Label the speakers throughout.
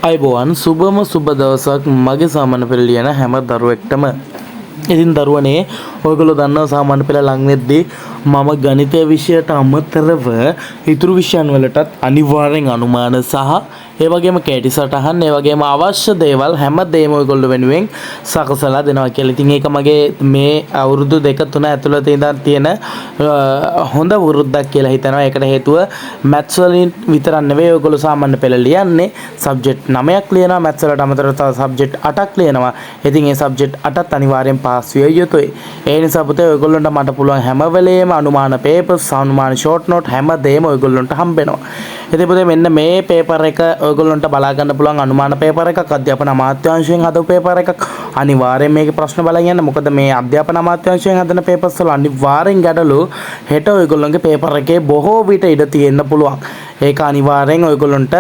Speaker 1: අයිබෝවන් සුබම සුබ දවසක් මගේ සාමාන්‍ය පෙළ ලියන හැම දරුවෙක්ටම. ඉතින් දරුවනේ ඔයගොල්ලෝ දන්නවා සාමාන්‍ය පෙළ ලඟ වෙද්දී මම ගණිතය විෂයට අමතරව ඉතුරු විෂයන් වලටත් අනිවාර්යෙන් අනුමාන සහ ඒ වගේම කැටි සටහන් ඒ වගේම අවශ්‍ය දේවල් හැමදේම ඔයගොල්ලෝ වෙනුවෙන් සකසලා දෙනවා කියලා. ඉතින් ඒක මගේ මේ අවුරුදු 2-3 ඇතුළත ඉඳන් තියෙන හොඳ වෘද්ධක් කියලා හිතනවා. ඒකට හේතුව මැත්ස් වලින් විතරක් නෙවෙයි ඔයගොල්ලෝ සාමාන්‍ය පෙළ ලියන්නේ සබ්ජෙක්ට් 9ක් ලියනවා. මැත්ස් වලට අමතරව තව සබ්ජෙක්ට් 8ක් ලියනවා. ඉතින් මේ සබ්ජෙක්ට් 8ත් අනිවාර්යෙන් පාස් විය යුතුයි. ඒ නිසා පුතේ ඔයගොල්ලන්ට මට පුළුවන් හැම වෙලේම අනුමාන පේපර්ස් අනුමාන ෂෝට් නෝට් හැමදේම ඔයගොල්ලන්ට හම්බෙනවා. ඉතින් පුතේ මෙන්න මේ පේපර් එක ඔයගොල්ලන්ට බලා ගන්න පුළුවන් අනුමාන පේපර් එකක් අධ්‍යාපන අමාත්‍යාංශයෙන් හදපු පේපර් එකක්. අනිවාර්යෙන් මේකේ ප්‍රශ්න බලන් යන්න. මොකද මේ අධ්‍යාපන අමාත්‍යාංශයෙන් හදන පේපර්ස් වල අනිවාර්යෙන් ගැටලු හෙට ඔයගොල්ලන්ගේ පේපර් එකේ බොහෝ විට ඉඩ තියෙන්න පුළුවන්. ඒක අනිවාර්යෙන් ඔයගොල්ලන්ට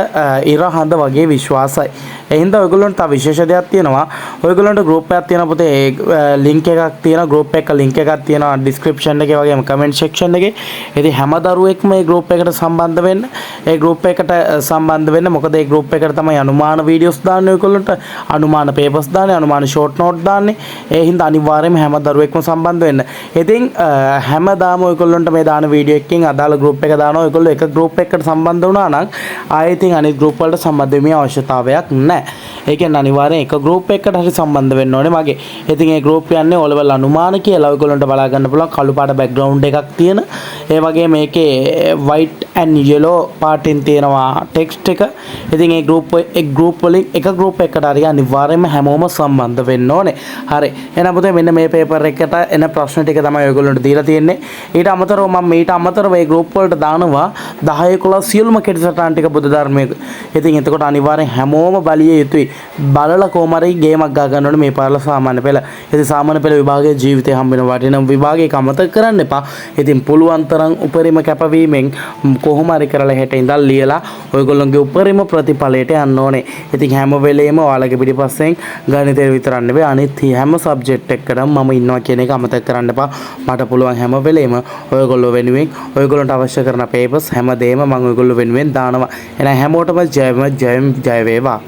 Speaker 1: ඉර හඳ වගේ විශ්වාසයි. ඒ හින්දා ඔයගොල්ලන්ට තව විශේෂ දෙයක් තියෙනවා. ඔයගොල්ලන්ට ගෲප් එකක් තියෙනවා පුතේ. ඒ ලින්ක් එකක් තියෙනවා. ගෲප් එක ලින්ක් එකක් තියෙනවා ඩිස්ක්‍රිප්ෂන් එකේ වගේම කමෙන්ට් සෙක්ෂන් එකේ. ඉතින් හැම දරුවෙක්ම මේ ගෲප් එකට සම්බන්ධ වෙන්න. ඒ ගෲප් එකට සම්බන්ධ වෙන්න. මොකද ඒ ගෲප් එකට තමයි අනුමාන වීඩියෝස් දාන්නේ ඔයගොල්ලන්ට. අනුමාන පේපර්ස් දාන්නේ, අනුමාන ෂෝට් නෝට් දාන්නේ. ඒ හින්දා අනිවාර්යයෙන්ම හැම දරුවෙක්ම සම්බන්ධ වෙන්න. ඉතින් හැමදාම ඔයගොල්ලන්ට මේ දාන වීඩියෝ එකකින් අදාළ ගෲප් එක දානවා. ඔයගොල්ලෝ එක ගෲප් එකකට සම්බන්ධ වුණා නම් ආයෙත් අනිත් ගෲප් වලට සම්බන්ධ වෙමි අවශ්‍යතාවයක් නැහැ. ඒ කියන්නේ අනිවාර්යෙන් එක ගෲප් එකකට හරි සම්බන්ධ වෙන්න ඕනේ මගේ. ඉතින් ඒ ගෲප් යන්නේ O level අනුමාන කියලා ඔයගොල්ලන්ට බලා ගන්න පුළුවන් කළු පාට බෑග්ග්‍රවුන්ඩ් එකක් තියෙන. ඒ වගේ මේකේ white and yellow පාටින් තියෙනවා ටෙක්ස්ට් එක. ඉතින් ඒ ගෲප් වලින් එක ගෲප් එකකට හරි අනිවාර්යයෙන්ම හැමෝම සම්බන්ධ වෙන්න ඕනේ. හරි. එහෙනම් පුතේ මෙන්න මේ පේපර් එකට එන ප්‍රශ්න ටික තමයි ඔයගොල්ලන්ට දීලා තියෙන්නේ. ඊට අමතරව මම ඊට අමතරව මේ ගෲප් වලට දානවා 10 11 සියලුම කෙටි සටහන් ටික බුද්ධ ධර්මයේ. ඉතින් එතකොට අනිවාර්යෙන් හැමෝම බලිය යුතුයි. බලලා කොහොම හරි ගේමක් ගා ගන්න ඕනේ මේ පාරල සාමාන්‍ය පෙළ. ඉතින් සාමාන්‍ය පෙළ විභාගයේ ජීවිතේ හම්බ වෙන වටිනා විභාගයක අමතක කරන්න එපා. ඉතින් පුළුවන් තරම් උපරිම කැපවීමෙන් කොහොම හරි කරලා හෙට ඉඳන් ලියලා ඔයගොල්ලෝගේ උපරිම ප්‍රතිඵලයට යන්න ඕනේ. ඉතින් හැම වෙලේම ඔයාලගේ පිටිපස්සෙන් ගණිතය විතරක් නෙවෙයි අනිත් හැම සබ්ජෙක්ට් එකකටම මම ඉන්නවා කියන එක අමතක කරන්න එපා. මට පුළුවන් හැම වෙලේම ඔයගොල්ලෝ වෙනුවෙන් ඔයගොල්ලන්ට අවශ්‍ය කරන පේපර්ස් හැමදේම මම ඔයගොල්ලෝ වෙනුවෙන් දානවා. එහෙනම් හැමෝටම ජය වේවා.